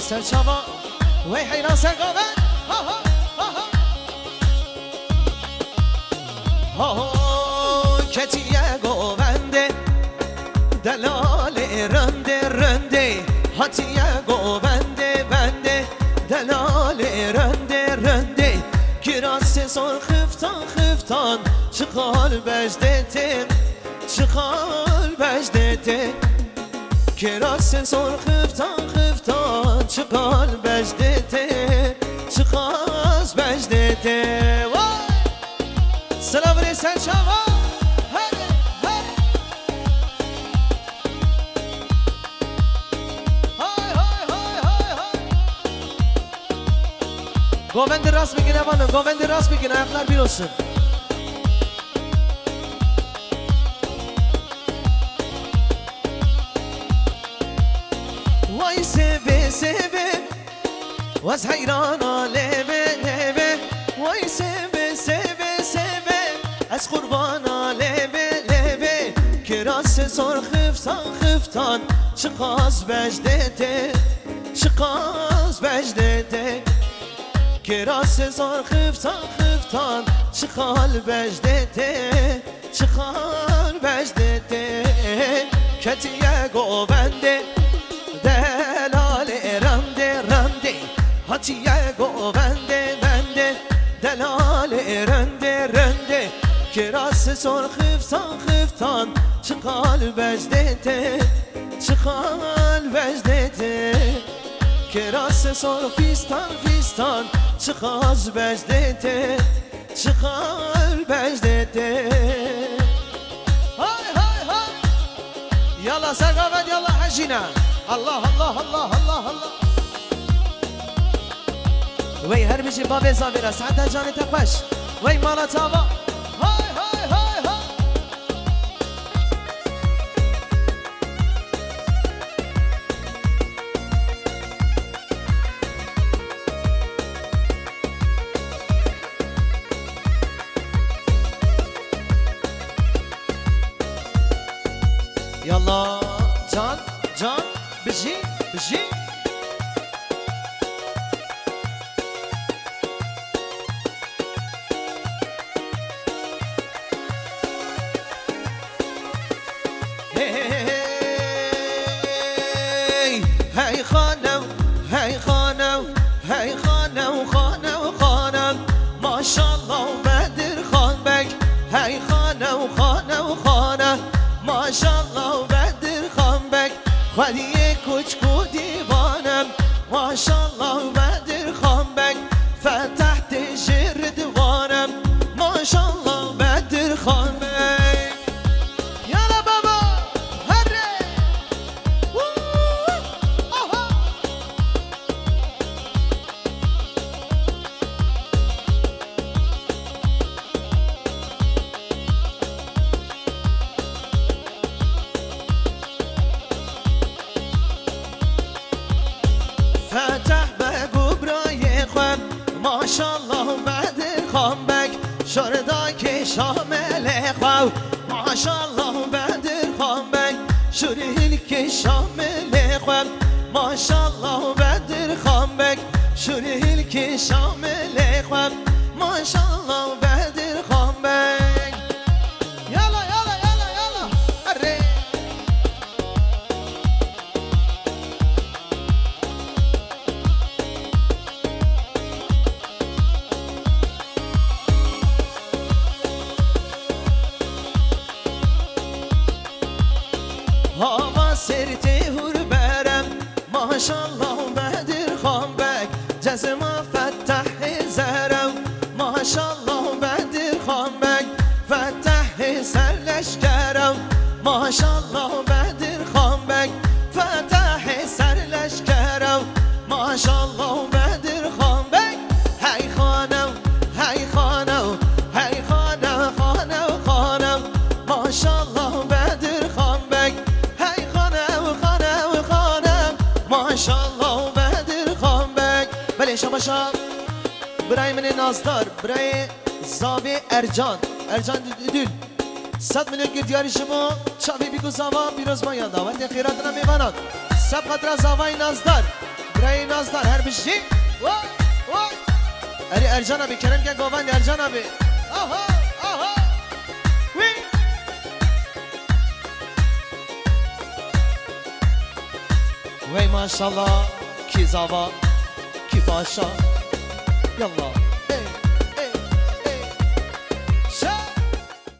سرچاوا وی حیران سرگاوه کتیه گوونده دلال رنده رنده هاتیه گوونده بنده دلال رنده رنده کراس سر خفتان خفتان چقال بجدته چقال بجدته کراس سر خفتان خفتان چقال بجدته چقاز بجدته سلام ریسن شما گووند راست بگین اوانم گووند راست بگین ayaklar bir olsun vay seve seve vaz hayrana leve leve vay seve seve seve az kurbana leve leve kirası zor xiftan xiftan çıkaz becdete çıkaz becdete kirası zor xiftan xiftan çıkal becdete çıkal becdete ketiye govende delale rande rande hatiye govende bende delale rande rande kirası zor xiftan xiftan çıkal becdete çıkal becdete kirası zor fistan fistan çıkaz becdete çıkal becdete hay hay hay yalla sergavet yalla hacina Allah Allah Allah Allah Allah vey her bir şey babı zavira sa'da canı tepaş vey malatava hay hay hay hay yalla can can bizi bizi hey hey خانم hey خانم hey خانم خانم خانم maşallah Bedir Xan Bək hey خانم خانم خانم maşallah Bedir Xan Bək Xaliye kuçku divanım maşallah Bedir Xan Bək fətəhdi jir divanım maşallah Bedir Xan Bək yala baba hərre aha فتح بگو برای خوام ماشالله Bedir Xan Bək şurada ki şamel خوام ماشالله Bedir Xan Bək şuril ki şamel خوام ماشالله Bedir Xan Bək şuril ki şamel خوام ماشالله Bedir Xan Bək yala yala yala yala arre hava serti hur berem maşallah Bedir Xan Bək cezma fettah zerem maşallah Bedir Xan Bək fettah serleşkerem maşallah Bedir Xan Bək fettah serleşkerem maşallah Bedir Xan Bək hey xanım hey xanım hey xanım xanım xanım maşallah Bedir Xan Bək maşallah Bedir Xan Bək بله شباشا برای من نازدار برای زاوی ارجان دودول 100 میلیون گردیاری شما چاوی بیگو زاوا بیروز ما یادا وقتی خیراتنا میبانند سب خطر زاوی نازدار Burayı nazlar her bir şey. Vay vay. Eri Ercan abi, Kerem gel baban Ercan abi. Aha aha. Wee. Vay maşallah ki zava ki paşa. Yallah.